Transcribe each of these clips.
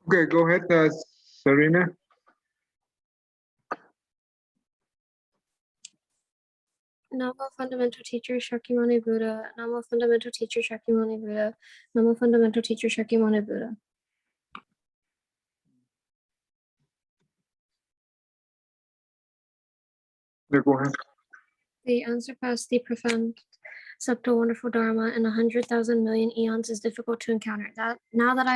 Okay, go ahead, Serena. Namo Fundamental Teacher Shakyamuni Buddha. Namo Fundamental Teacher Shakyamuni Buddha. Namo Fundamental Teacher Shakyamuni Buddha. Yeah, go ahead. The unsurpassed, the profound, subtle, wonderful Dharma in 100,000 million eons is difficult to encounter. That now that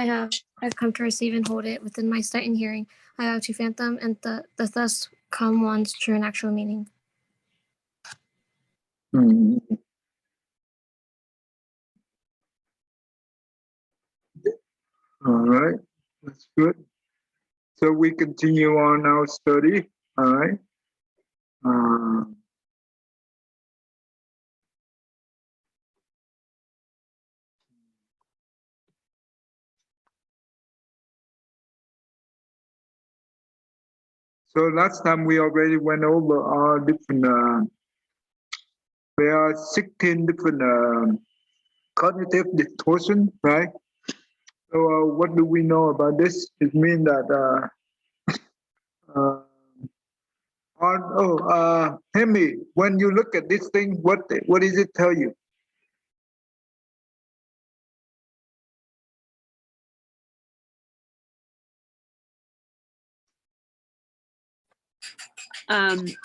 I've come to receive and hold it within my sight and hearing, I have to fathom and the thus come one's true and actual meaning. Mm. All right, that's good. So we continue on our study. All right. So last time we already went over our different. There are 16 different cognitive distortions, right? So what do we know about this? It means that Hemi, when you look at this thing, what does it tell you?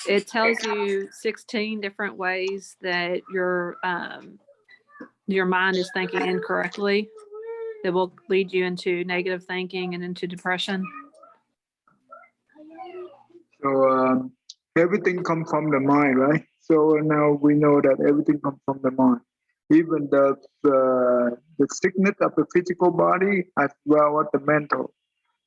It tells you 16 different ways that your mind is thinking incorrectly that will lead you into negative thinking and into depression. So everything comes from the mind, right? So now we know that everything comes from the mind. Even the sickness of the physical body as well as the mental.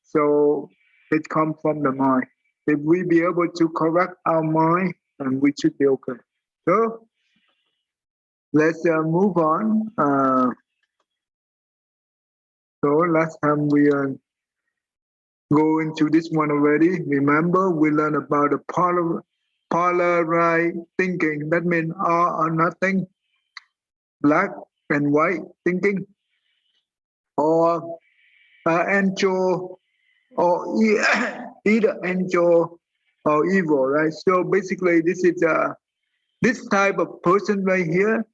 So it comes from the mind. If we be able to correct our mind, then we should be okay. So let's move on. So last time we go into this one already. Remember, we learned about the polarized thinking. That means all or nothing, black and white thinking, or angel, or either angel or evil, right? So basically, this is this type of person right here.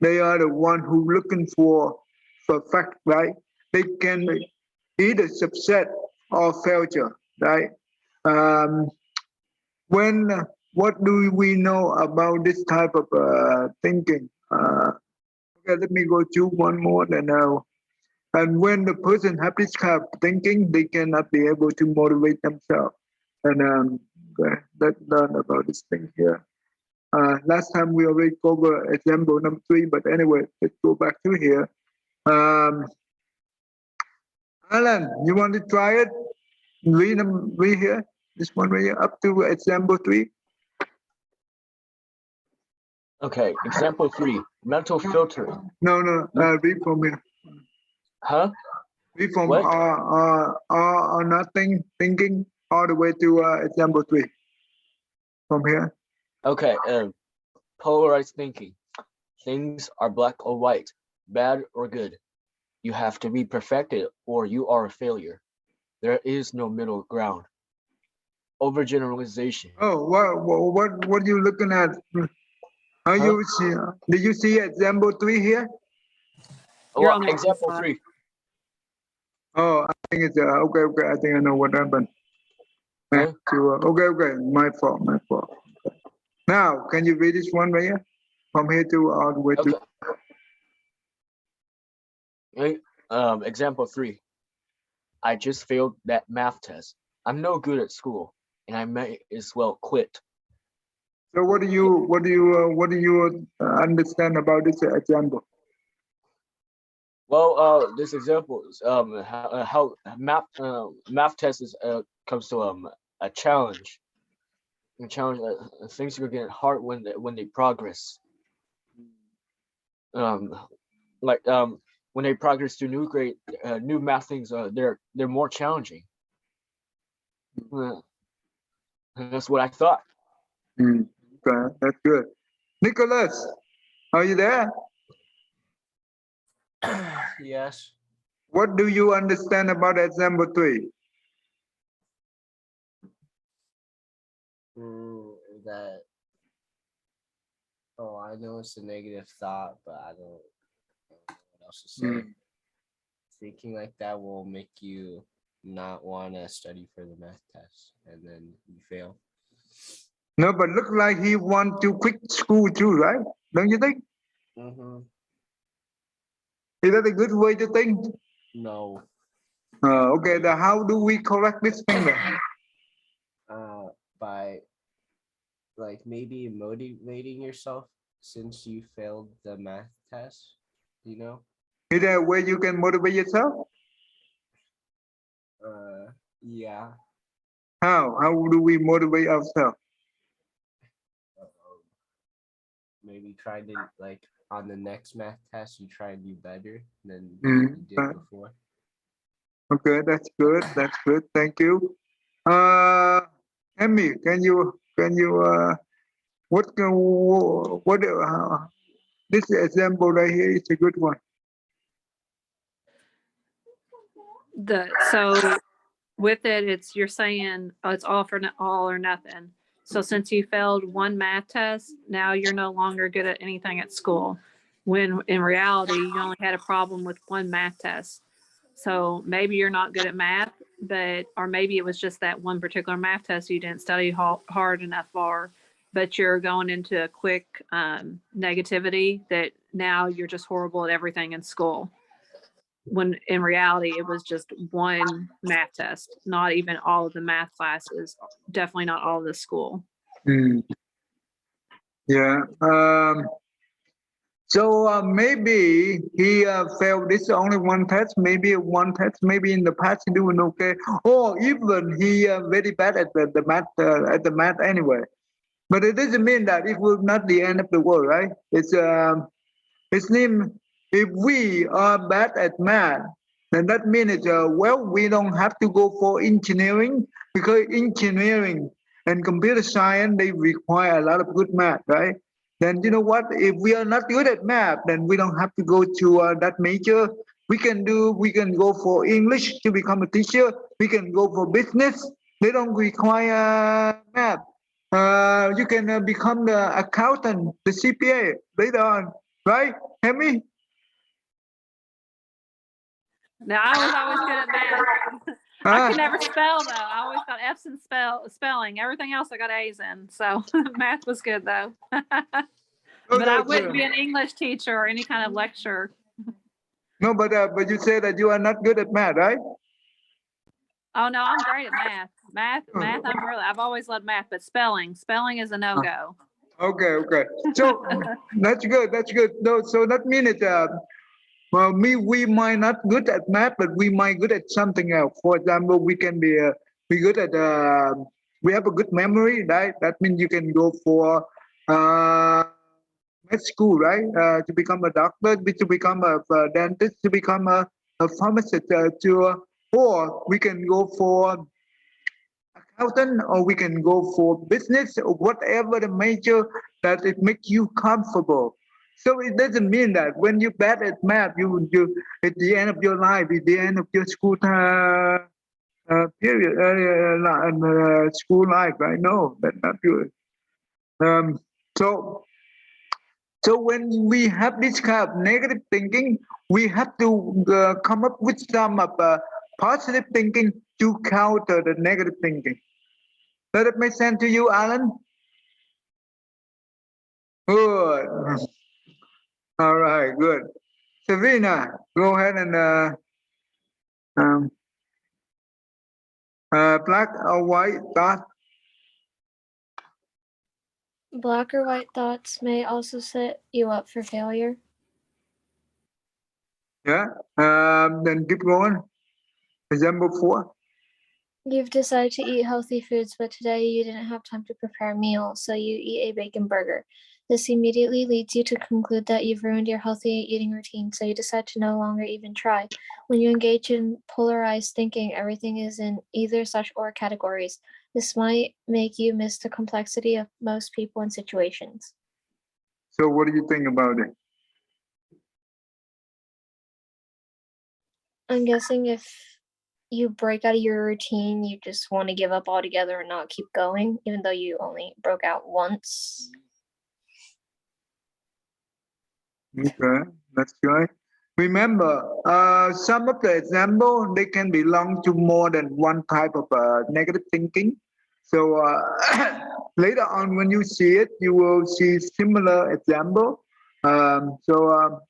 They are the one who looking for fact, right? They can either success or failure, right? When what do we know about this type of thinking? Okay, let me go to one more. Then and when the person have this kind of thinking, they cannot be able to motivate themselves. And okay, let's learn about this thing here. Last time we already covered example number 3, but anyway, let's go back to here. Alan, you want to try it? Read here. This one right here, up to example 3. Okay, example 3, mental filtering. No, read from here. Huh? Read from What? or nothing thinking all the way to example 3. From here. Okay, polarized thinking. Things are black or white, bad or good. You have to be perfected or you are a failure. There is no middle ground. Overgeneralization. Oh, what are you looking at? Are you see? Did you see example 3 here? You're on the example wrong 3. Oh, I think it's okay. I think I know what happened. Huh? Okay, my fault. Now, can you read this one right here? From here to all the way to. Okay. Example 3. I just failed that math test. I'm no good at school, and I may as well quit. So what do you understand about this example? Well, this example is how math test is comes to a challenge. A challenge. Things are getting hard when they progress. When they progress to new math things, they're more challenging. That's what I thought. Okay, that's good. Nicholas, are you there? Yes. What do you understand about example 3? That, oh, I know it's a negative thought, but I don't know what else to say. Thinking like that will make you not want to study for the math test, and then you fail. No, but look like he want to quit school too, right? Don't you think? Is that a good way to think? No. Okay, then how do we correct this thing then? By like maybe motivating yourself since you failed the math test, you know? Is there a way you can motivate yourself? Yeah. How? How do we motivate ourselves? Maybe try to, like, on the next math test, you try and do better than Mm, you did before. Okay, that's good. That's good. Thank you. Emmy, can you what this example right here is a good one. So with it, you're saying it's all or nothing. So since you failed one math test, now you're no longer good at anything at school. When in reality, you only had a problem with one math test. So maybe you're not good at math, or maybe it was just that one particular math test you didn't study hard enough for, but you're going into a quick negativity that now you're just horrible at everything in school. When in reality, it was just one math test, not even all of the math classes, definitely not all of the school. Yeah. So maybe he failed this only one test, maybe in the past he doing okay, or even he very bad at the math anyway. But it doesn't mean that it will not the end of the world, right? It means if we are bad at math, then that means we don't have to go for engineering, because engineering and computer science, they require a lot of good math, right? Then you know what? If we are not good at math, then we don't have to go to that major. We can go for English to become a teacher. We can go for business. They don't require math. You can become the accountant, the CPA later on, right? Hemi? Now, I was always good at math. I could never spell, though. I always got F's in spelling. Everything else I got A's in. So math was good, though. But I wouldn't be an English teacher or any kind of lecturer. No, but you say that you are not good at math, right? Oh no, I'm great at math. Math. I've always loved math, but spelling is a no-go. Okay. So that's good. No, so that means we might not good at math, but we might good at something else. For example, we can be good at we have a good memory, right? That means you can go for med school, right? To become a doctor, to become a dentist, to become a pharmacist, or we can go for accountant, or we can go for business, or whatever the major that it makes you comfortable. So it doesn't mean that when you're bad at math, you at the end of your life, at the end of your school period, school life, right? No, that's not good. So when we have this kind of negative thinking, we have to come up with some positive thinking to counter the negative thinking. Does it make sense to you, Alan? Good. All right, good. Savina, go ahead and black or white thought. Black or white thoughts may also set you up for failure. Yeah. Then keep going. Example 4. You've decided to eat healthy foods, but today you didn't have time to prepare a meal, so you eat a bacon burger. This immediately leads you to conclude that you've ruined your healthy eating routine, so you decide to no longer even try. When you engage in polarized thinking, everything is in either such or categories. This might make you miss the complexity of most people and situations. So what do you think about it? I'm guessing if you break out of your routine, you just want to give up altogether and not keep going, even though you only broke out once. Okay, that's right. Remember, some of the example, they can belong to more than one type of negative thinking. So later on, when you see it, you will see similar example. Um, so um,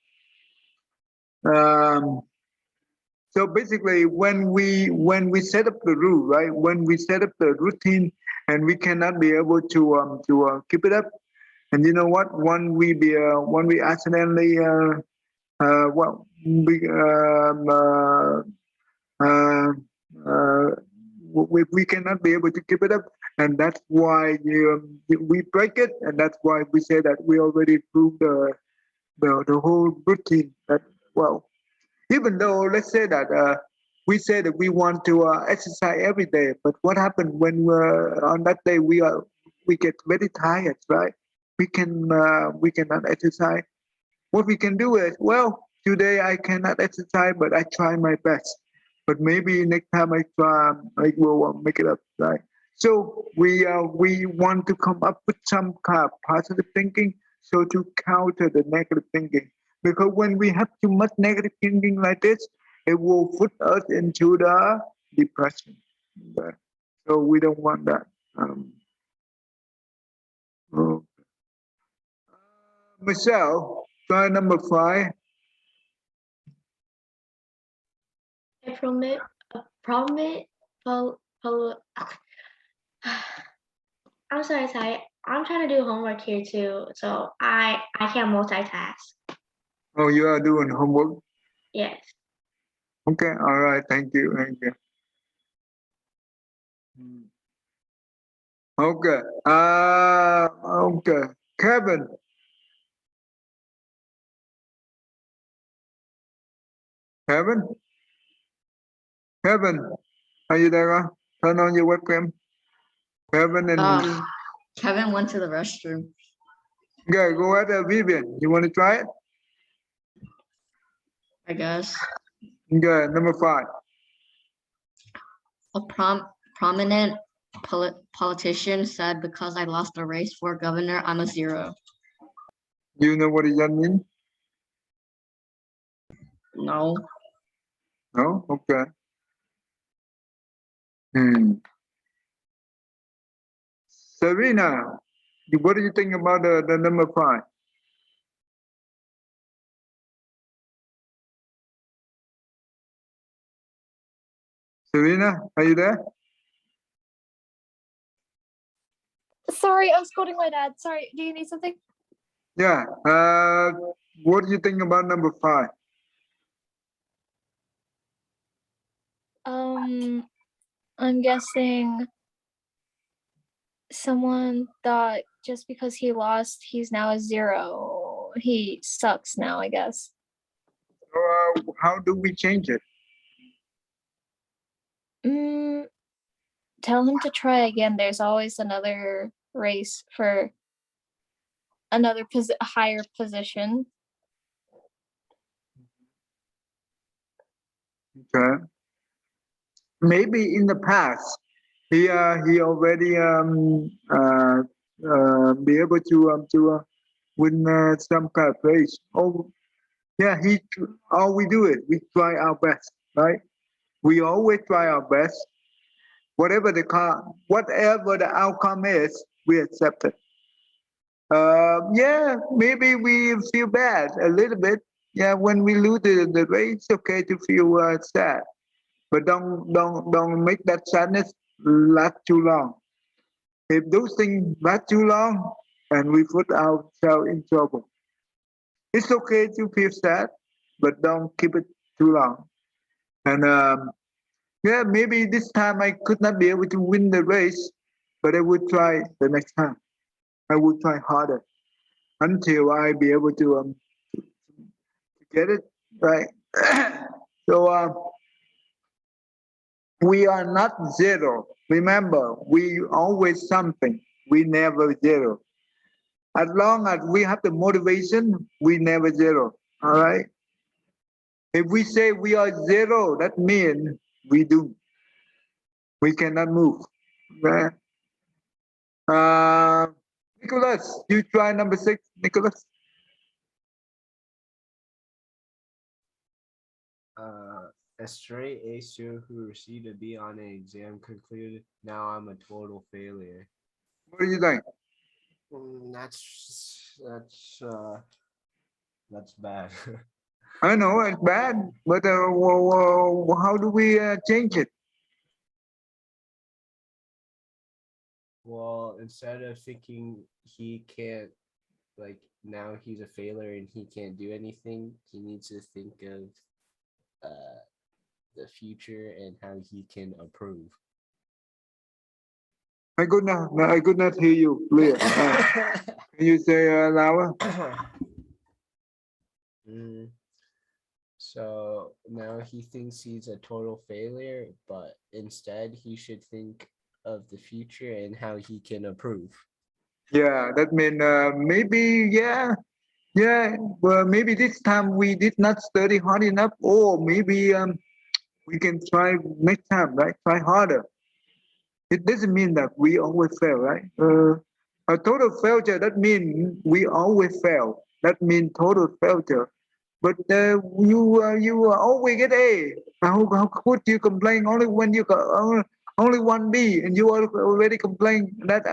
um, so basically, when we set up the rule, right? When we set up the routine, and we cannot be able to keep it up, and you know what? When we accidentally well, uh, uh, we cannot be able to keep it up, and that's why we break it, and that's why we say that we already proved the whole routine. That well, even though let's say that we say that we want to exercise every day, but what happened when we're on that day we get very tired, right? We cannot exercise. What we can do is, well, today I cannot exercise, but I try my best. But maybe next time I try, I will make it up, right? So we want to come up with some kind of positive thinking, so to counter the negative thinking. Because when we have too much negative thinking like this, it will put us into the depression. Okay? So we don't want that. Oh. Michelle, try number 5. I'm sorry, Ty. I'm trying to do homework here too, so I can't multitask. Oh, you are doing homework? Yes. Okay, all right, thank you, thank you. Okay, okay, Kevin. Kevin? Kevin, are you there? Turn on your webcam. Kevin and Kevin went to the restroom. okay, go ahead, Vivian. You want to try it? I guess. Okay, number 5. A prominent politician said, "Because I lost a race for governor, I'm a 0." Do you know what does that mean? No. No? Okay. Serena, what do you think about the number 5? Serena, are you there? Sorry, I was scolding my dad. Sorry, do you need something? Yeah. What do you think about number 5? I'm guessing someone thought just because he lost, he's now a 0. He sucks now, I guess. How do we change it? Tell him to try again. There's always another race for another higher position. Okay. Maybe in the past, he already be able to win some kind of race. Oh, yeah. All we do is we try our best, right? We always try our best. Whatever the outcome is, we accept it. Yeah, maybe we feel bad a little bit. Yeah, when we lose the race, it's okay to feel sad, but don't make that sadness last too long. If those things last too long, and we put ourselves in trouble. It's okay to feel sad, but don't keep it too long. And yeah, maybe this time I could not be able to win the race, but I would try the next time. I would try harder until I be able to get it right. So we are not 0. Remember, we always something. We never 0. As long as we have the motivation, we never 0. All right. If we say we are zero, that means we cannot move. Okay? Nicholas, you try number 6, Nicholas. A straight A student who received a B on an exam concluded, "Now I'm a total failure." What do you think? That's bad. I know it's bad, but how do we change it? Well, instead of thinking he can't, like, now he's a failure and he can't do anything, he needs to think of the future and how he can improve. I could not hear you clear. Can you say louder? So now he thinks he's a total failure, but instead he should think of the future and how he can improve. Yeah, that means maybe, well, maybe this time we did not study hard enough, or maybe we can try next time, right? Try harder. It doesn't mean that we always fail, right? A total failure, that means we always fail. That means total failure. But you always get A. How could you complain only when you got only one B and you already complain that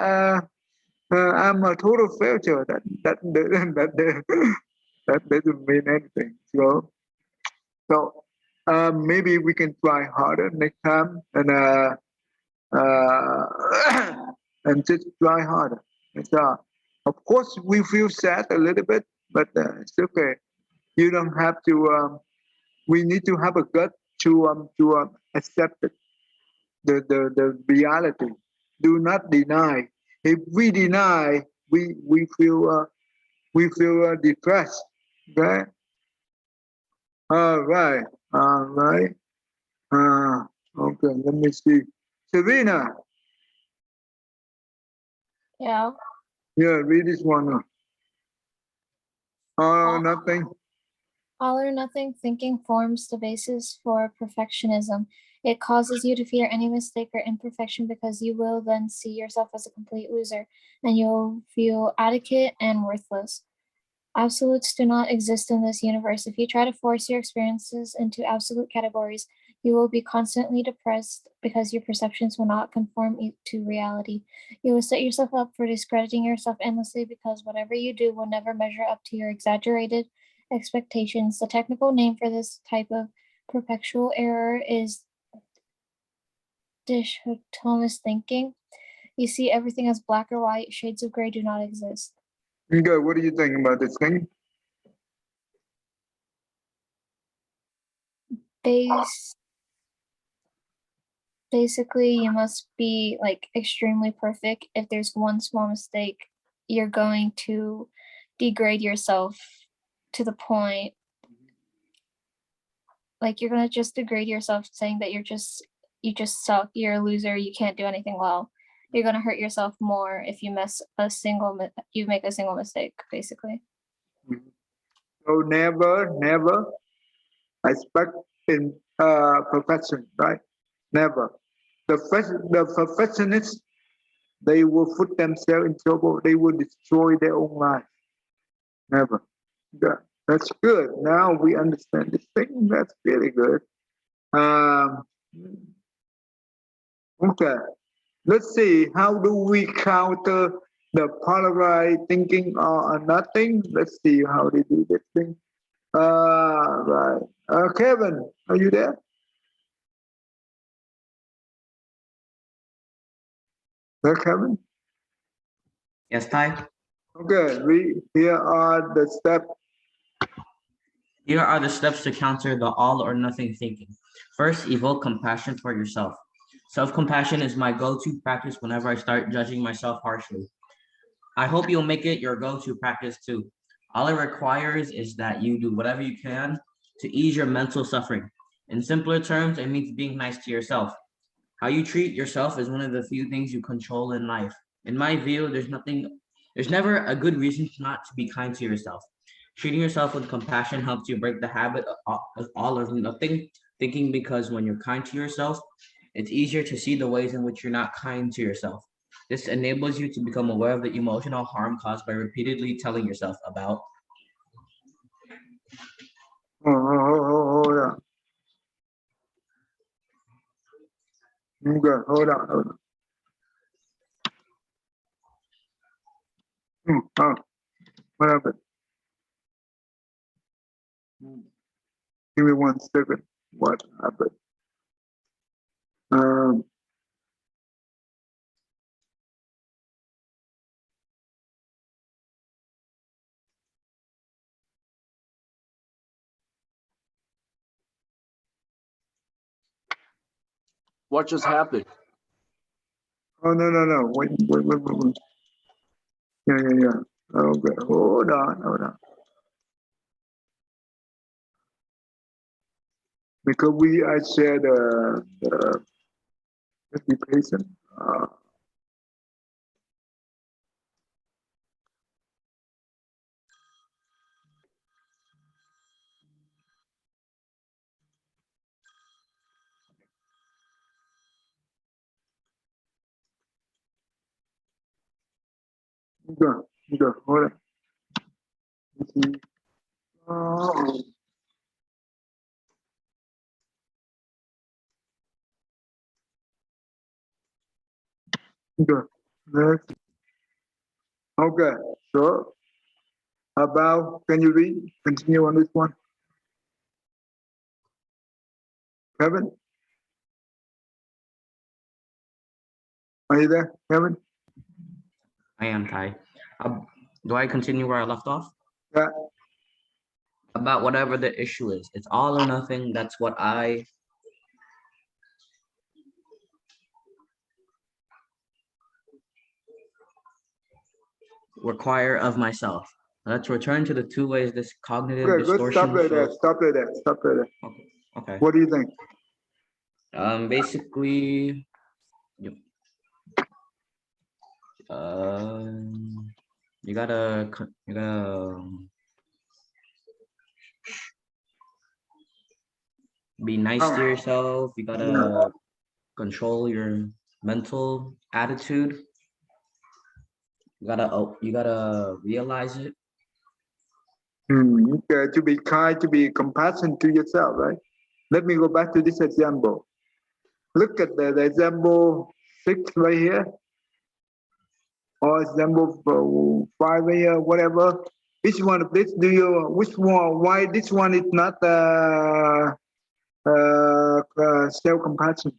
I'm a total failure? That doesn't mean anything. So maybe we can try harder next time uh, and just try harder. Of course, we feel sad a little bit, but it's okay. You don't have to. We need to have a gut to accept it, the reality. Do not deny. If we deny, we feel depressed. Okay. All right. All right. Okay. Let me see. Serena. Yeah. Yeah. Read this one. Nothing. All or nothing thinking forms the basis for perfectionism. It causes you to fear any mistake or imperfection because you will then see yourself as a complete loser and you'll feel adequate and worthless. Absolutes do not exist in this universe. If you try to force your experiences into absolute categories, you will be constantly depressed because your perceptions will not conform to reality. You will set yourself up for discrediting yourself endlessly because whatever you do will never measure up to your exaggerated expectations. The technical name for this type of perpetual error is dichotomous thinking. You see everything as black or white. Shades of gray do not exist. Okay, what do you think about this thing? Basically, you must be like extremely perfect. If there's one small mistake, you're going to degrade yourself to the point, like you're gonna just degrade yourself, saying that you just suck, you're a loser, you can't do anything well. You're gonna hurt yourself more if you make a single mistake, basically. So never expect in perfection, right? Never. The perfectionists, they will put themselves in trouble. They will destroy their own life. Never. Yeah, that's good. Now we understand this thing. That's really good. Okay. Let's see. How do we counter the polarized thinking or nothing? Let's see how they do this thing. Right. Kevin, are you there? Kevin? Yes, Ty. Okay, here are the steps. Here are the steps to counter the all or nothing thinking. First, evoke compassion for yourself. Self-compassion is my go-to practice whenever I start judging myself harshly. I hope you'll make it your go-to practice too. All it requires is that you do whatever you can to ease your mental suffering. In simpler terms, it means being nice to yourself. How you treat yourself is one of the few things you control in life. In my view, there's never a good reason not to be kind to yourself. Treating yourself with compassion helps you break the habit of all or nothing thinking, because when you're kind to yourself, it's easier to see the ways in which you're not kind to yourself. This enables you to become aware of the emotional harm caused by repeatedly telling yourself about. Hold on. Okay, hold on. What happened? Give me 1 second. What happened? What just happened? Oh, no. Wait. Yeah. Okay, hold on. Because I shared just be patient. Good, hold on. Oh, good. Next. Okay, so about, can you read? Continue on this one. Kevin? Are you there, Kevin? I am Ty. Do I continue where I left off? Yeah. About whatever the issue is. It's all or nothing. That's what I require of myself. Let's return to the two ways this cognitive Okay, good. Stop distortion right there. shows. Stop right there. Okay. What do you think? Basically, you gotta be nice to yourself. You gotta control your mental attitude. You gotta realize it. Okay, to be kind, to be compassionate to yourself, right? Let me go back to this example. Look at the example 6 right here, or example 5 right here, whatever. Which one of this which one, why this one is not self-compassion?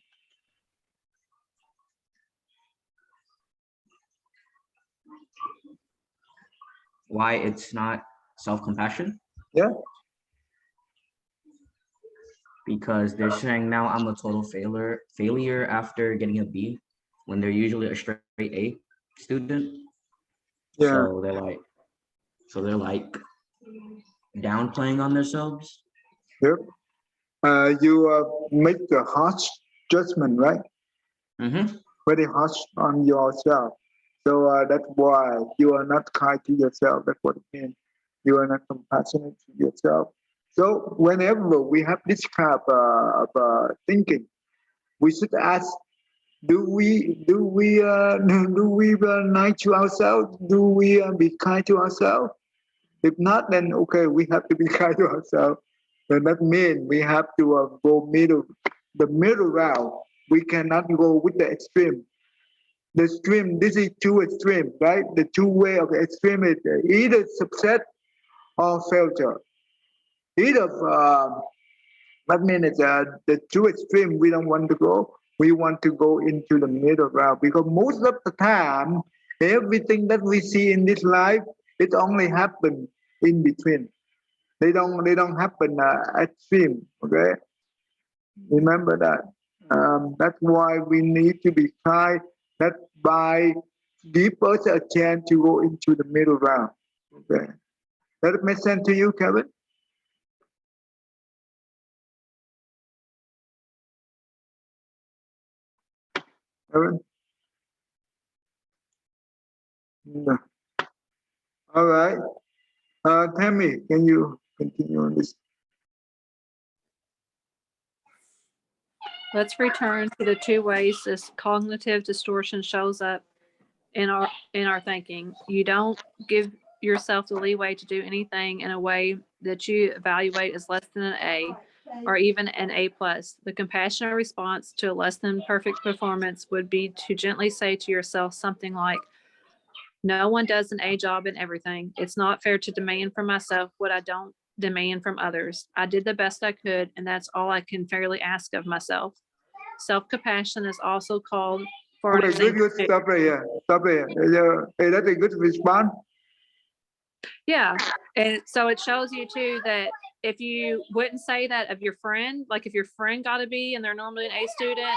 Why it's not self-compassion? Yeah. Because they're saying now I'm a total failure after getting a B, when they're usually a straight A student. Yeah. So they're like downplaying on themselves. Yep. You make a harsh judgment, right? Mm-hmm. Very harsh on yourself. So that's why you are not kind to yourself. That's what it means. You are not compassionate to yourself. So whenever we have this kind of thinking, we should ask: do we nice to ourselves? Do we be kind to ourselves? If not, then okay, we have to be kind to ourselves. Then that means we have to go the middle route. We cannot go with the extreme. The extreme, this is two extreme, right? The two way of the extreme is either success or failure. Either that means the two extreme we don't want to go. We want to go into the middle route, because most of the time, everything that we see in this life, it only happen in between. They don't happen extreme. Okay, remember that. That's why we need to be kind. That by give us a chance to go into the middle round. Okay, that make sense to you, Kevin? Kevin? No. All right. Tammy, can you continue on this? Let's return to the two ways this cognitive distortion shows up in our thinking. You don't give yourself the leeway to do anything in a way that you evaluate as less than an A or even an A plus. The compassionate response to a less than perfect performance would be to gently say to yourself something like, no one does an A job in everything. It's not fair to demand from myself what I don't demand from others. I did the best I could, and that's all I can fairly ask of myself. Self-compassion is also called for an Okay, good, example. good. Stop right here. Stop right here. Hey, that's a good response. Yeah. And so it shows you too that if you wouldn't say that of your friend, like if your friend got a B and they're normally an A student,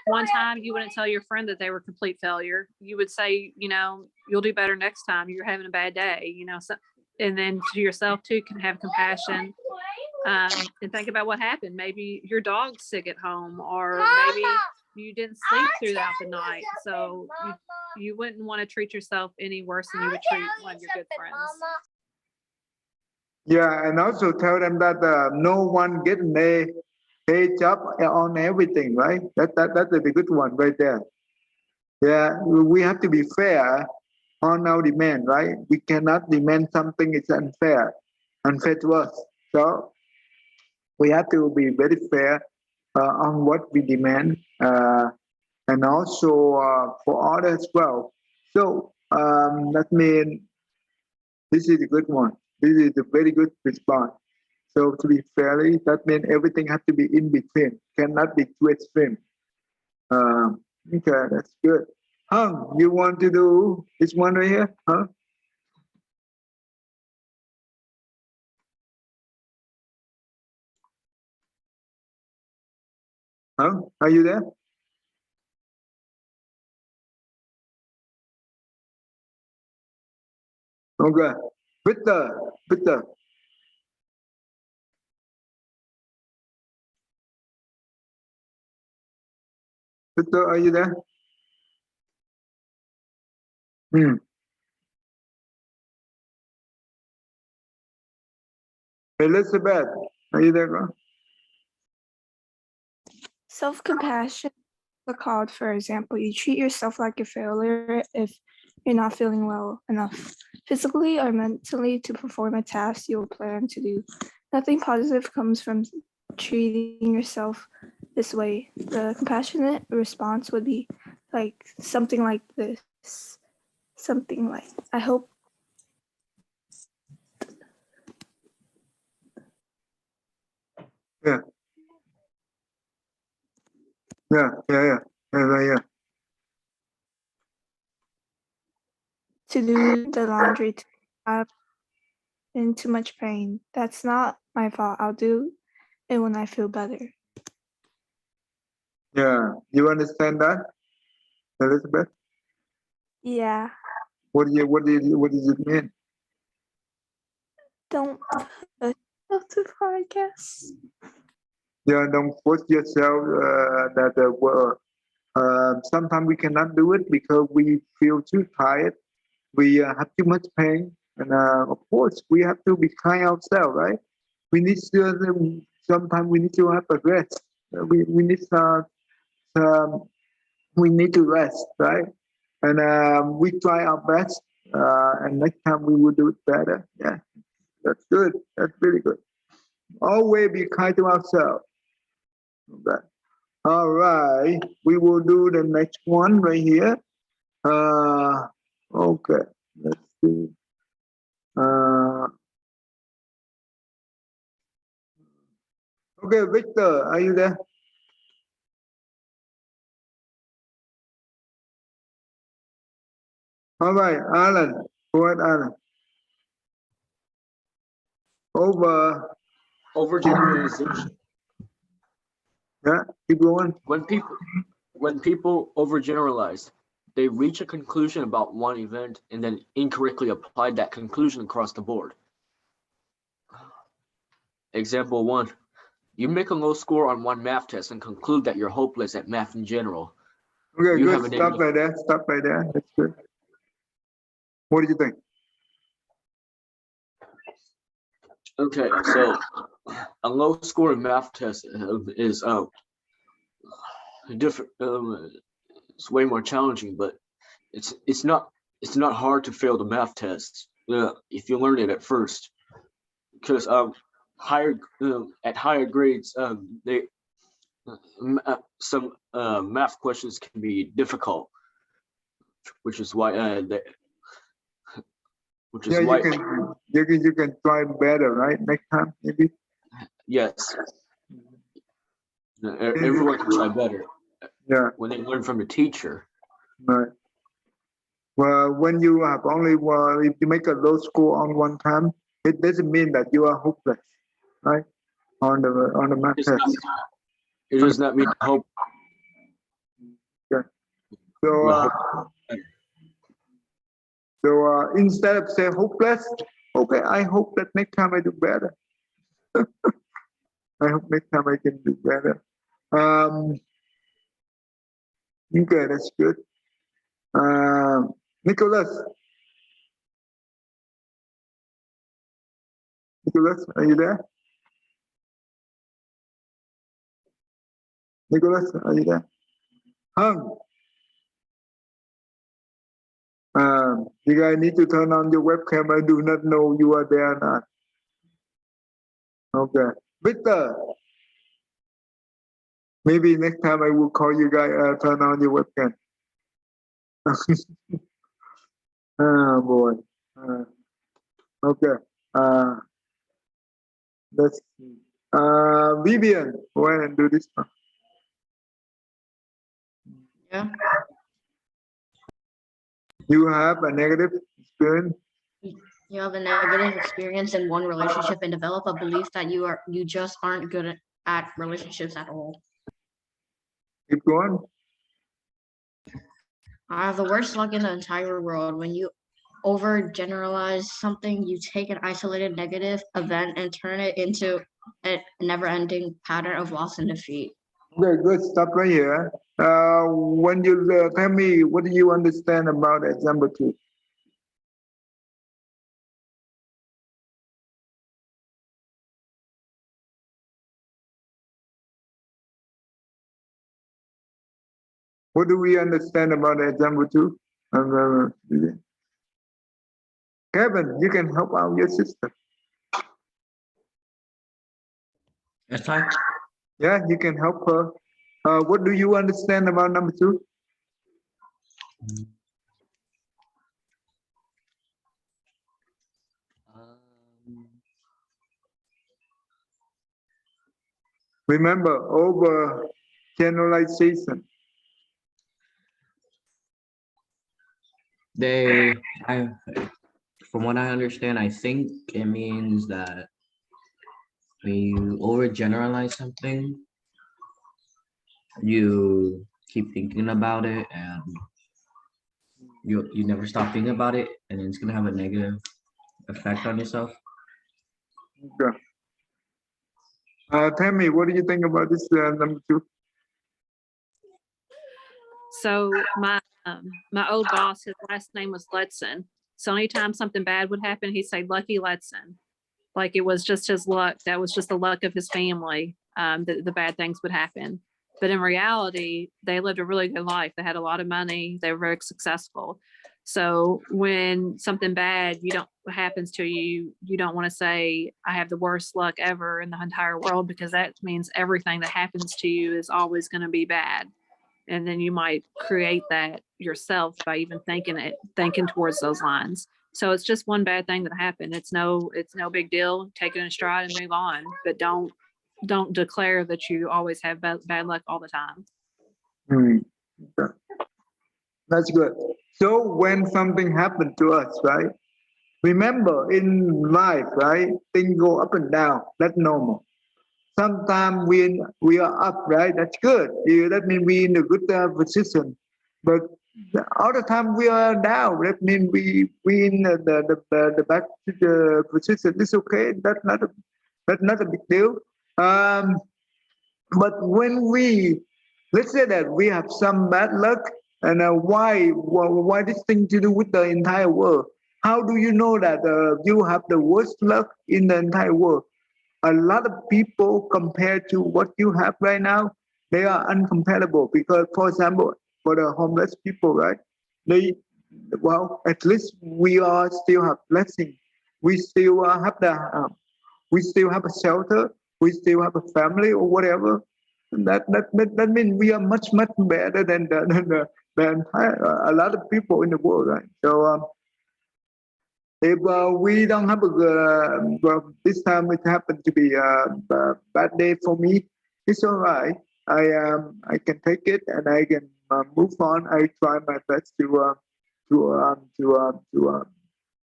one time you wouldn't tell your friend that they were a complete failure. You would say, you know, you'll do better next time. You're having a bad day, you know. So, and then to yourself too, can have compassion and think about what happened. Maybe your dog's sick at home, or maybe you didn't sleep throughout the night. So you wouldn't want to treat yourself any worse than you would treat one of your good friends. Yeah, and also tell them that no one gets a job on everything, right? That's a good one right there. Yeah, we have to be fair on our demand, right? We cannot demand something is unfair to us. So we have to be very fair on what we demand, and also for others as well. So that means this is a good one. This is a very good response. So to be fairly, that means everything has to be in between, cannot be too extreme. Okay, that's good. Hung, you want to do this one right here? Huh? Hung, are you there? Okay. Victor, Victor. Victor, are you there? Hmm. Elizabeth, are you there, girl? Self-compassion are called, for example, you treat yourself like a failure if you're not feeling well enough physically or mentally to perform a task you plan to do. Nothing positive comes from treating yourself this way. The compassionate response would be like something like this. Something like, I hope. Yeah. Yeah. To do the laundry, I'm in too much pain. That's not my fault. I'll do it when I feel better. Yeah. You understand that, Elizabeth? Yeah. What does it mean? Don't push yourself too far, I guess. Yeah, don't force yourself sometimes we cannot do it because we feel too tired. We have too much pain. And of course, we have to be kind ourselves, right? We need to, sometimes we need to have a rest. Um, we need to rest, right? And we try our best. And next time we will do it better. Yeah, that's good. That's really good. Always be kind to ourselves. Okay. All right, we will do the next one right here. Okay, let's see. Okay, Victor, are you there? All right, Alan, go ahead, Alan. Overgeneralization. Yeah, keep going. When people overgeneralize, they reach a conclusion about one event and then incorrectly apply that conclusion across the board. Example 1. You make a low score on one math test and conclude that you're hopeless at math in general. Okay, You good. have a Stop right there. Stop right there. That's good. What do you think? Okay, so a low score in math test is different. It's way more challenging, but it's not hard to fail the math test. If you learn it at first, because higher at higher grades they some math questions can be difficult, which is why you can try better, right? Next time, maybe. yes, everyone can try better. Yeah. When they learn from the teacher. Right. Well, when you have only if you make a low score on one time, it doesn't mean that you are hopeless, right? On the math test. It does not mean hope. Yeah. So instead of saying hopeless, okay, I hope that next time I do better. I hope next time I can do better. Okay, that's good. Nicholas, are you there? Nicholas, are you there? Hung. You guys need to turn on your webcam. I do not know you are there or not. Okay. Victor. Maybe next time I will call you guys, turn on your webcam. Oh boy. Okay. Let's see. Vivian, go ahead and do this one. Yeah. You have a negative experience. You have a negative experience in one relationship and develop a belief that you just aren't good at relationships at all. Keep going. I have the worst luck in the entire world. When you overgeneralize something, you take an isolated negative event and turn it into a never-ending pattern of loss and defeat. Okay, good. Stop right here. When you tell me, what do you understand about example 2? What do we understand about example 2? Kevin, you can help out your sister. Yes, I. Yeah, you can help her. What do you understand about number 2? Remember, over generalization. From what I understand, I think it means that when you overgeneralize something, you keep thinking about it and you never stop thinking about it, and it's gonna have a negative effect on yourself. Okay. Tell me, what do you think about this number 2? So my old boss, his last name was Letson. So anytime something bad would happen, he'd say Lucky Letson. Like it was just his luck. That was just the luck of his family, that the bad things would happen. But in reality, they lived a really good life. They had a lot of money. They were very successful. So when something bad happens to you, you don't want to say, I have the worst luck ever in the entire world, because that means everything that happens to you is always going to be bad. And then you might create that yourself by even thinking towards those lines. So it's just one bad thing that happened. It's no big deal. Take it in stride and move on. But don't declare that you always have bad luck all the time. Okay. That's good. So when something happened to us, right? Remember, in life, right? Things go up and down. That's normal. Sometimes we are up, right? That's good. That means we in a good position. But the other time we are down. That means we in the back to the position. It's okay. That's not a big deal. But when let's say that we have some bad luck, and why this thing to do with the entire world? How do you know that you have the worst luck in the entire world? A lot of people compared to what you have right now, they are uncomparable because, for example, for the homeless people, right? They, well, at least we are still have blessing. We still we still have a shelter. We still have a family or whatever. That means we are much better than the entire a lot of people in the world, right? So if we don't have well, this time it happened to be a bad day for me. It's all right. I can take it and I can move on. I try my best to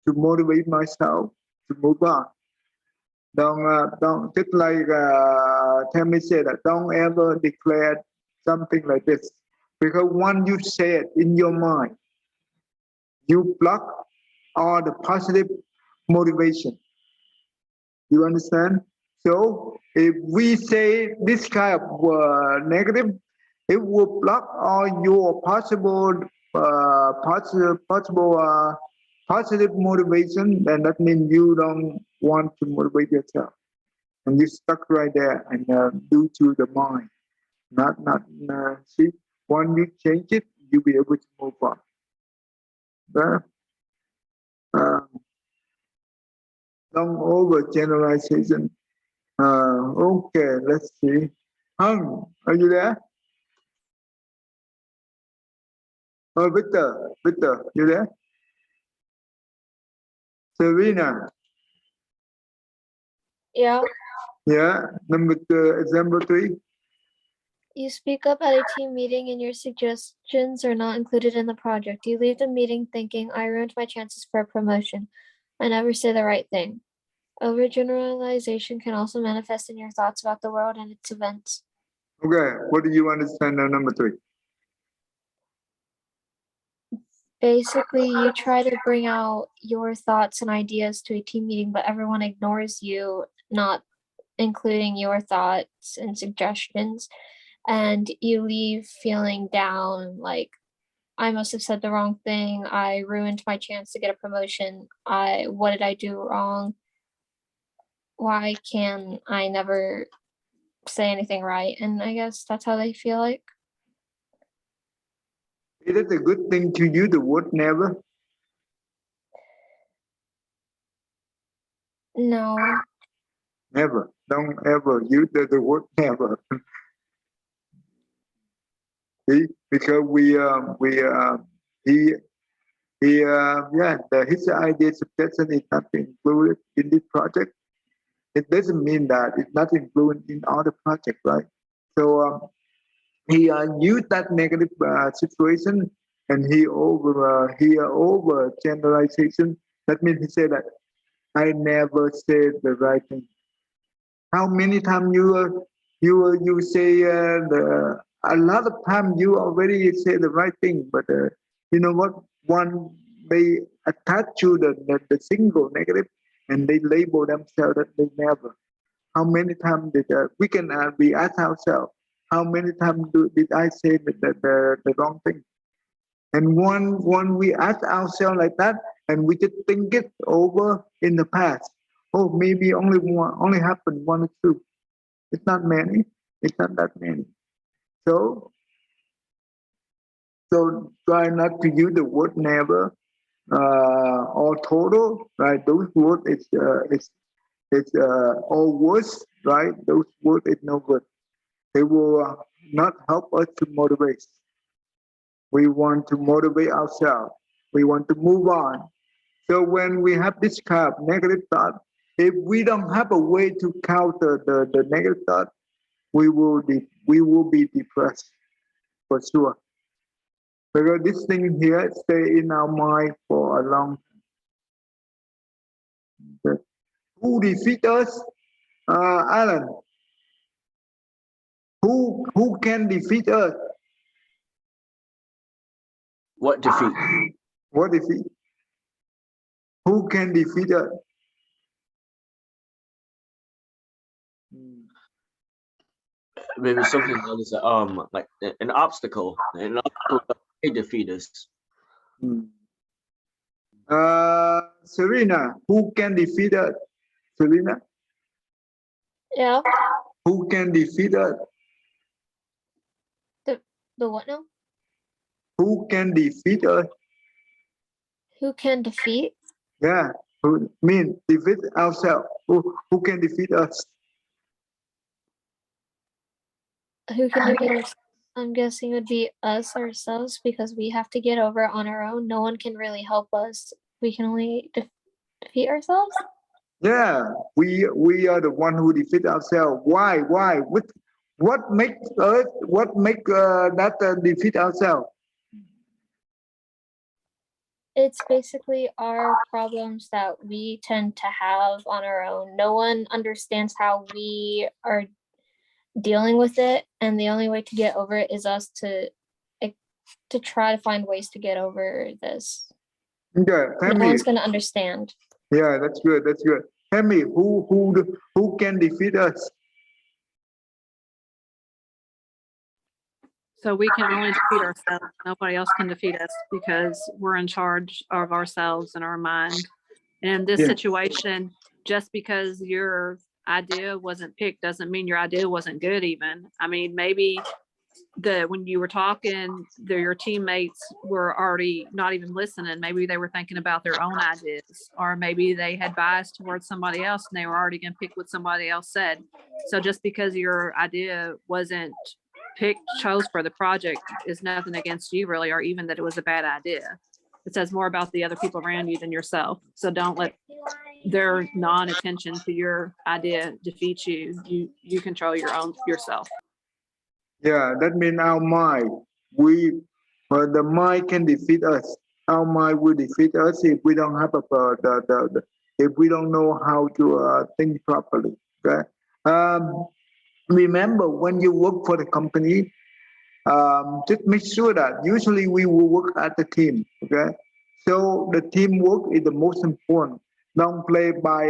to motivate myself to move on. Don't just like Tammy said that don't ever declare something like this because once you say it in your mind, you block all the positive motivation. You understand? So if we say this kind of negative, it will block all your positive motivation, and that means you don't want to motivate yourself, and you stuck right there, and due to the mind, not see. Once you change it, you'll be able to move on. But, don't overgeneralization. Okay, let's see. Hung, are you there? Oh, Victor, you there? Serena, Yeah. yeah. Number two, example 3. You speak up at a team meeting and your suggestions are not included in the project. You leave the meeting thinking, I ruined my chances for a promotion. I never say the right thing. Overgeneralization can also manifest in your thoughts about the world and its events. Okay, what do you understand on number 3? Basically, you try to bring out your thoughts and ideas to a team meeting, but everyone ignores you, not including your thoughts and suggestions. And you leave feeling down, like, I must have said the wrong thing. I ruined my chance to get a promotion. What did I do wrong? Why can I never say anything right? And I guess that's how they feel like. Is it a good thing to use the word never? No. Never. Don't ever use the word never. See, because he his idea suggestion is not included in this project. It doesn't mean that it's not included in other projects, right? So he used that negative situation and he over generalization. That means he said that I never said the right thing. How many times you say a lot of time you already say the right thing, but you know what? One they attach to the single negative and they label themselves that they never. How many times did we can we ask ourselves? How many times did I say the wrong thing? And one we ask ourselves like that, and we just think it over in the past. Oh, maybe only happened 1 or 2. It's not many. It's not that many. So try not to use the word never or total. Right? Those words it's all words. Right? Those words is no good. They will not help us to motivate. We want to motivate ourselves. We want to move on. So when we have this kind of negative thought, if we don't have a way to counter the negative thought, we will be depressed for sure. Because this thing here stay in our mind for a long time. Who defeat us? Alan. Who can defeat us? What defeat? What defeat? Who can defeat us? Maybe something that is like an obstacle. An obstacle that may defeat us. Serena, who can defeat us? Serena, Yeah. who can defeat us? The what now? Who can defeat us? Who can defeat? Yeah, who mean defeat ourselves. Who can defeat us? Who can defeat us? I'm guessing it would be us ourselves because we have to get over it on our own. No one can really help us. We can only defeat ourselves. Yeah, we are the one who defeat ourselves. Why? Why? What makes us? What make that defeat ourselves? It's basically our problems that we tend to have on our own. No one understands how we are dealing with it, and the only way to get over it is us to try to find ways to get over this. Yeah, tell No me. one's going to understand. Yeah, that's good. That's good. Tell me, who can defeat us? So we can only defeat ourselves. Nobody else can defeat us because we're in charge of ourselves and our mind. And in this Yeah. situation, just because your idea wasn't picked doesn't mean your idea wasn't good even. I mean, maybe when you were talking, your teammates were already not even listening. Maybe they were thinking about their own ideas, or maybe they had bias towards somebody else and they were already going to pick what somebody else said. So just because your idea wasn't chose for the project is nothing against you really, or even that it was a bad idea. It says more about the other people around you than yourself. So don't let their non-attention to your idea defeat you. You control yourself. Yeah, that means our mind. The mind can defeat us. Our mind will defeat us if we don't have if we don't know how to think properly. Okay. Remember, when you work for the company, just make sure that usually we will work as a team. Okay. So the teamwork is the most important. Don't play by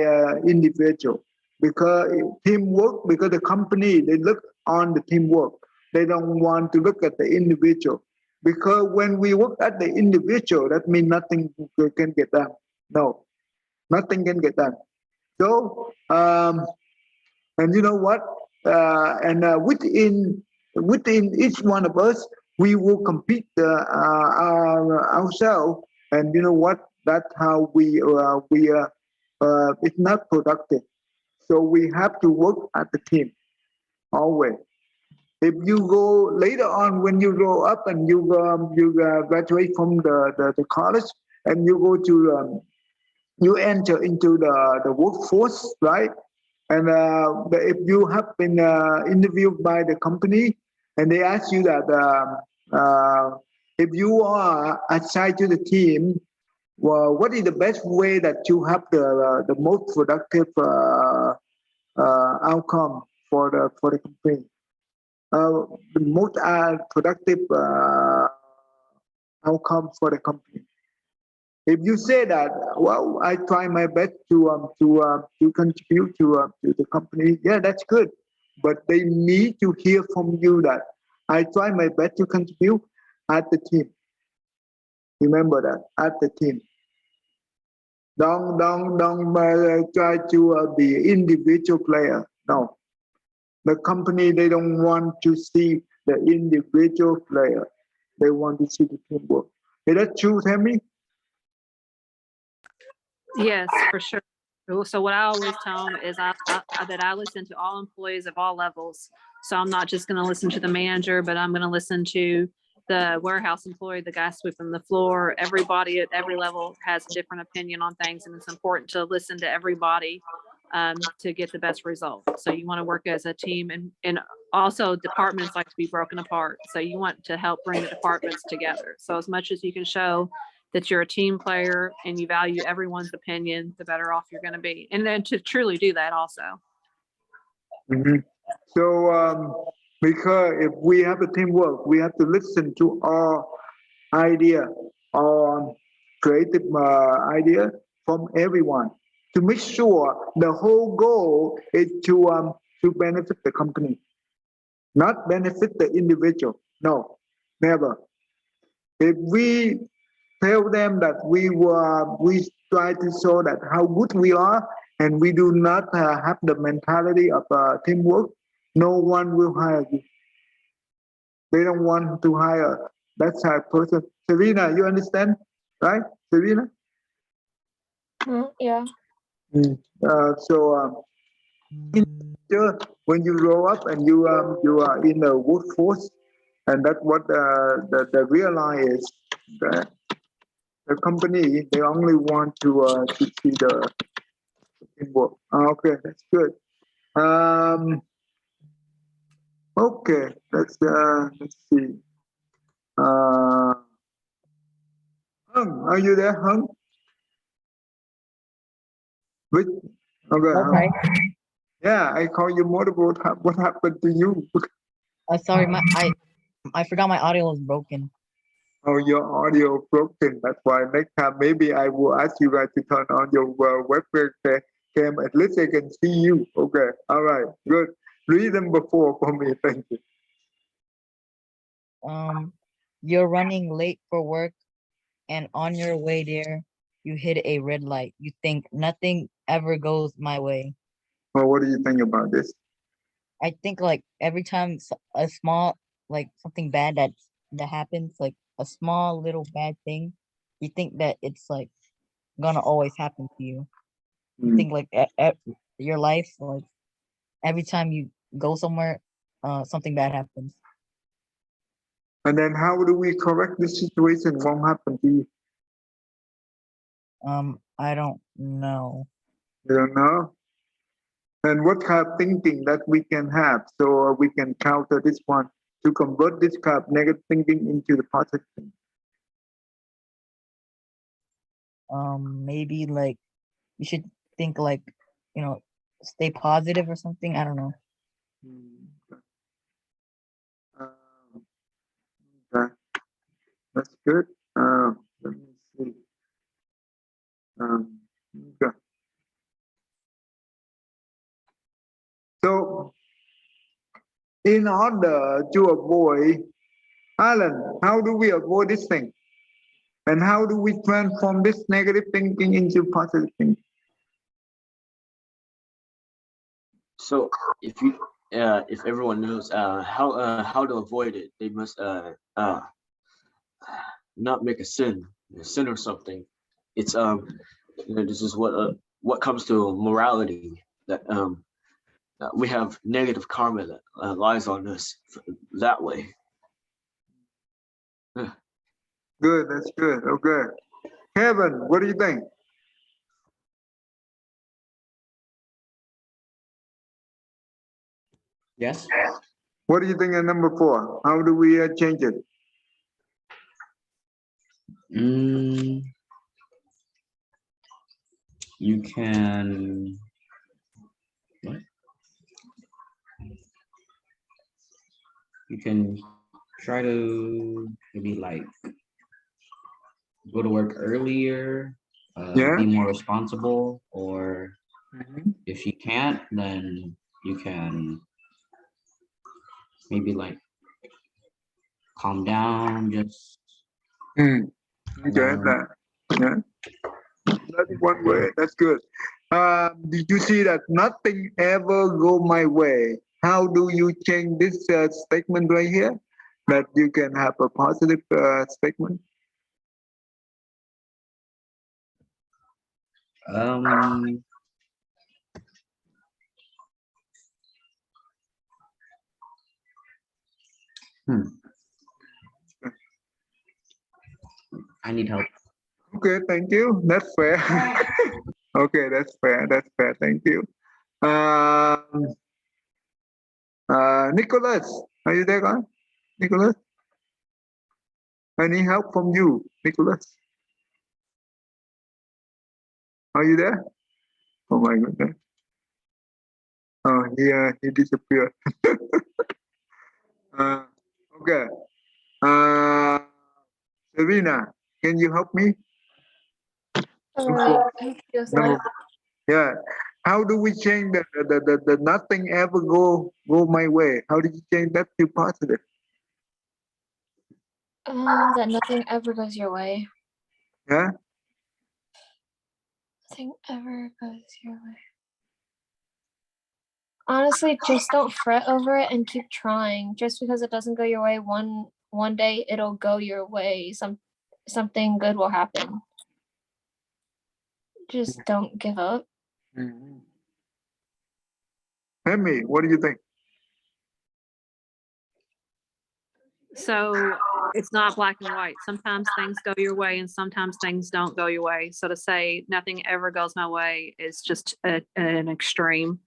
individual because teamwork. Because the company they look on the teamwork. They don't want to look at the individual. Because when we work at the individual, that means nothing can get done. No, nothing can get done. So and you know what? Within each one of us, we will compete ourselves. And you know what? That's how it's not productive. So we have to work as a team always. If you go later on when you grow up and you graduate from the college and you go to you enter into the workforce, right? And if you have been interviewed by the company and they ask you that if you are assigned to the team, well, what is the best way that you have the most productive outcome for the company? The most productive outcome for the company. If you say that, well, I try my best to contribute to the company. Yeah, that's good, but they need to hear from you that I try my best to contribute at the team. Remember that at the team. Don't try to be individual player. No, the company they don't want to see the individual player. They want to see the teamwork. Is that true, Tammy? Yes, for sure. So what I always tell them is that I listen to all employees of all levels. So I'm not just going to listen to the manager, but I'm going to listen to the warehouse employee, the guy sweeping the floor. Everybody at every level has a different opinion on things, and it's important to listen to everybody to get the best result. So you want to work as a team, and also departments like to be broken apart. So you want to help bring the departments together. So as much as you can show that you're a team player and you value everyone's opinion, the better off you're going to be. And then to truly do that also. Mm-hmm. So because if we have a teamwork, we have to listen to all idea, all creative idea from everyone to make sure the whole goal is to benefit the company, not benefit the individual. No, never. If we tell them that we try to show that how good we are, and we do not have the mentality of teamwork, no one will hire you. They don't want to hire that type of person. Serena, you understand, right? Serena? Yeah. So when you grow up and you are in the workforce, and that's what the real line is. The company, they only want to see the teamwork. Okay, that's good. Okay, let's see. Hung, are you there, Hung? Which, okay, Hung. Okay. Yeah, I call you multiple times. What happened to you? Sorry, I forgot my audio was broken. Oh, your audio broken. That's why next time maybe I will ask you guys to turn on your webcam. At least I can see you. Okay. All right. Good. Read them before for me. Thank you. You're running late for work, and on your way there, you hit a red light. You think nothing ever goes my way. Well, what do you think about this? I think like every time a small, like something bad that happens, like a small little bad thing, you think that it's like gonna always happen to you. You think like your life, like every time you go somewhere, something bad happens. And then how do we correct this situation? Won't happen to you. I don't know. You don't know? And what kind of thinking that we can have so we can counter this one to convert this kind of negative thinking into the positive thinking? Maybe like you should think like, stay positive or something. I don't know. Okay. That's good. Let me see. Okay. So, in order to avoid, Alan, how do we avoid this thing? And how do we transform this negative thinking into positive thinking? So if everyone knows how to avoid it, they must not make a sin or something. It's this is what comes to morality, that we have negative karma that lies on us that way. Good, that's good. Okay. Kevin, what do you think? Yes. What do you think of number 4? How do we change it? You can. What? You can try to maybe like go to work earlier, Yeah. be more responsible, or if you can't, then you can maybe like calm down, just Okay, yeah. That's one way. That's good. Did you see that nothing ever go my way? How do you change this statement right here? That you can have a positive statement. I need help. Okay, thank you. That's fair. Okay, that's fair. That's fair. Thank you. Nicholas, are you there, guys? Nicholas? Any help from you, Nicholas? Are you there? Oh my goodness. Oh, he disappeared. Okay. Serena, can you help me? Yeah. How do we change the nothing ever go my way? How did you change that to positive? That nothing ever goes your way. Yeah. Nothing ever goes your way. Honestly, just don't fret over it and keep trying. Just because it doesn't go your way one day, it'll go your way. Something good will happen. Just don't give up. Hemi, what do you think? So it's not black and white. Sometimes things go your way and sometimes things don't go your way. So to say nothing ever goes my way is just an extreme.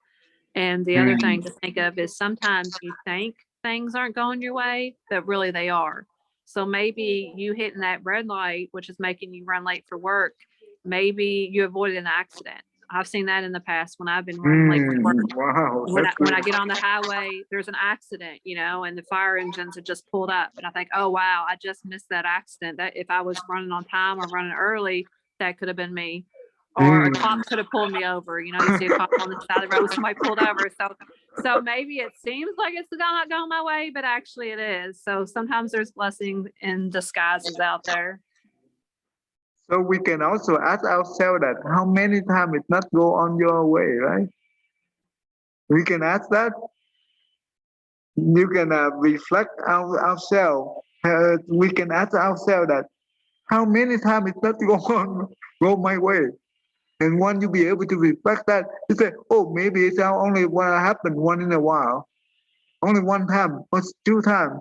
And the other thing to think of is sometimes you think things aren't going your way, but really they are. So maybe you hitting that red light, which is making you run late for work, maybe you avoided an accident. I've seen that in the past when I've been running late for work. Wow. When I get on the highway, there's an accident, and the fire engines had just pulled up. And I think, oh, wow, I just missed that accident. That if I was running on time or running early, that could have been me. Or a cop could have pulled me over. You see a cop on the side of the road, somebody pulled over. So maybe it seems like it's not going my way, but actually it is. So sometimes there's blessing in disguises out there. So we can also ask ourselves that how many times it not go on your way, right? We can ask that. You can reflect ourselves. We can ask ourselves that how many times it not go my way. And when you be able to reflect that, you say, oh, maybe it's only what happened once in a while. Only one time or 2 times.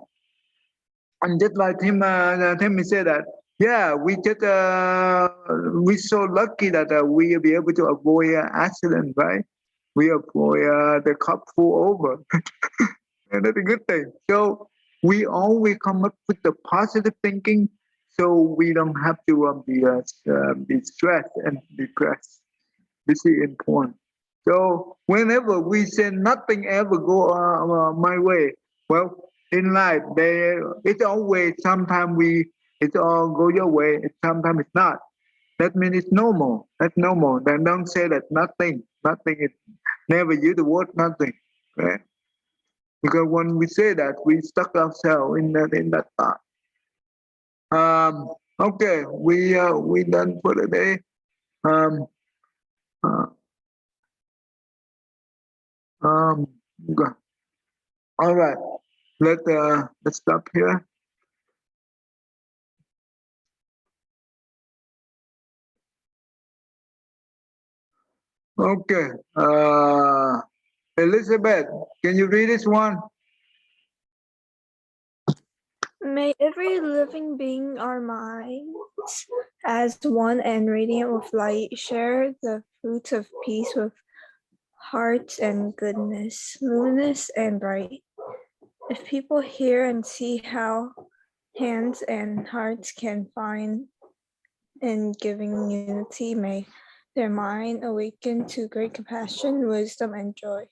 And just like Timmy said that, yeah, we so lucky that we be able to avoid an accident, right? We avoid the cop pull over. And that's a good thing. So we always come up with the positive thinking, so we don't have to be stressed and depressed. This is important. So whenever we say nothing ever go my way, well, in life, it's always sometimes it all go your way, sometimes it's not. That means it's normal. That's normal. Then don't say that nothing is never use the word nothing, right? Because when we say that, we stuck ourselves in that thought. Okay, we done for the day. Um, uh, okay. All right, let's stop here. Okay, Elizabeth, can you read this one? May every living being our minds as one and radiant with light share the fruits of peace with hearts and goodness, luminous and bright. If people hear and see how hands and hearts can find in giving unity, may their mind awaken to great compassion, wisdom, and joy.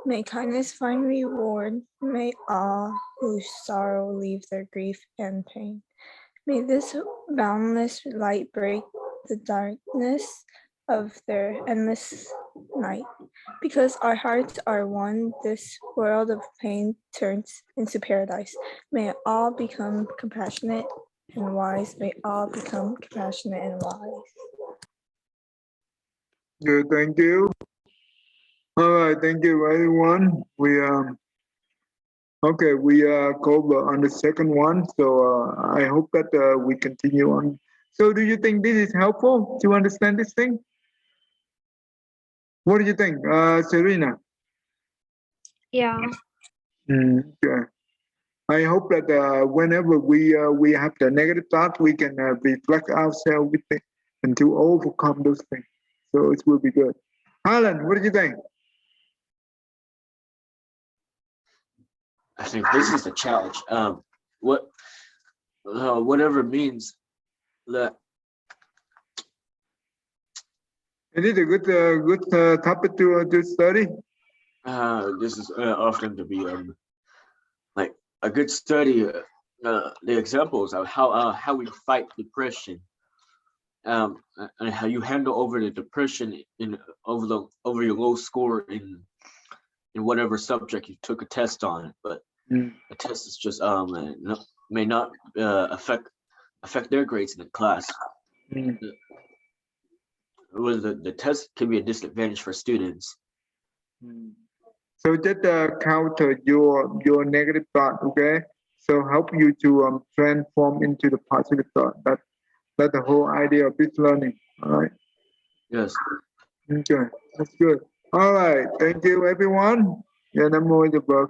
May kindness find reward. May all who sorrow leave their grief and pain. May this boundless light break the darkness of their endless night. Because our hearts are one, this world of pain turns into paradise. May all become compassionate and wise. May all become compassionate and wise. Good, thank you. All right, thank you, everyone. We cover on the second one, so I hope that we continue on. So, do you think this is helpful to understand this thing? What do you think, Serena? Yeah. Okay. I hope that whenever we have the negative thoughts, we can reflect ourselves with it and to overcome those things. So it will be good. Alan, what do you think? I think this is the challenge. Whatever it means that. Is it a good topic to study? This is often to be like a good study. The examples of how we fight depression, and how you handle over the depression over your low score in whatever subject you took a test on. But a test is just may not affect their grades in the class. Mm. The test can be a disadvantage for students. So just counter your negative thought, okay? So help you to transform into the positive thought. That's the whole idea of this learning. All right. Yes. Okay, that's good. All right. Thank you, everyone. Yeah, Nam mô Phật Bồ.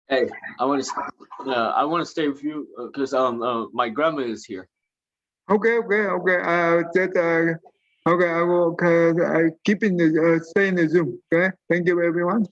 Hey, I want to stay with you because my grandma is here. Okay. Just okay. I will keep in the stay in the Zoom. Okay. Thank you, everyone.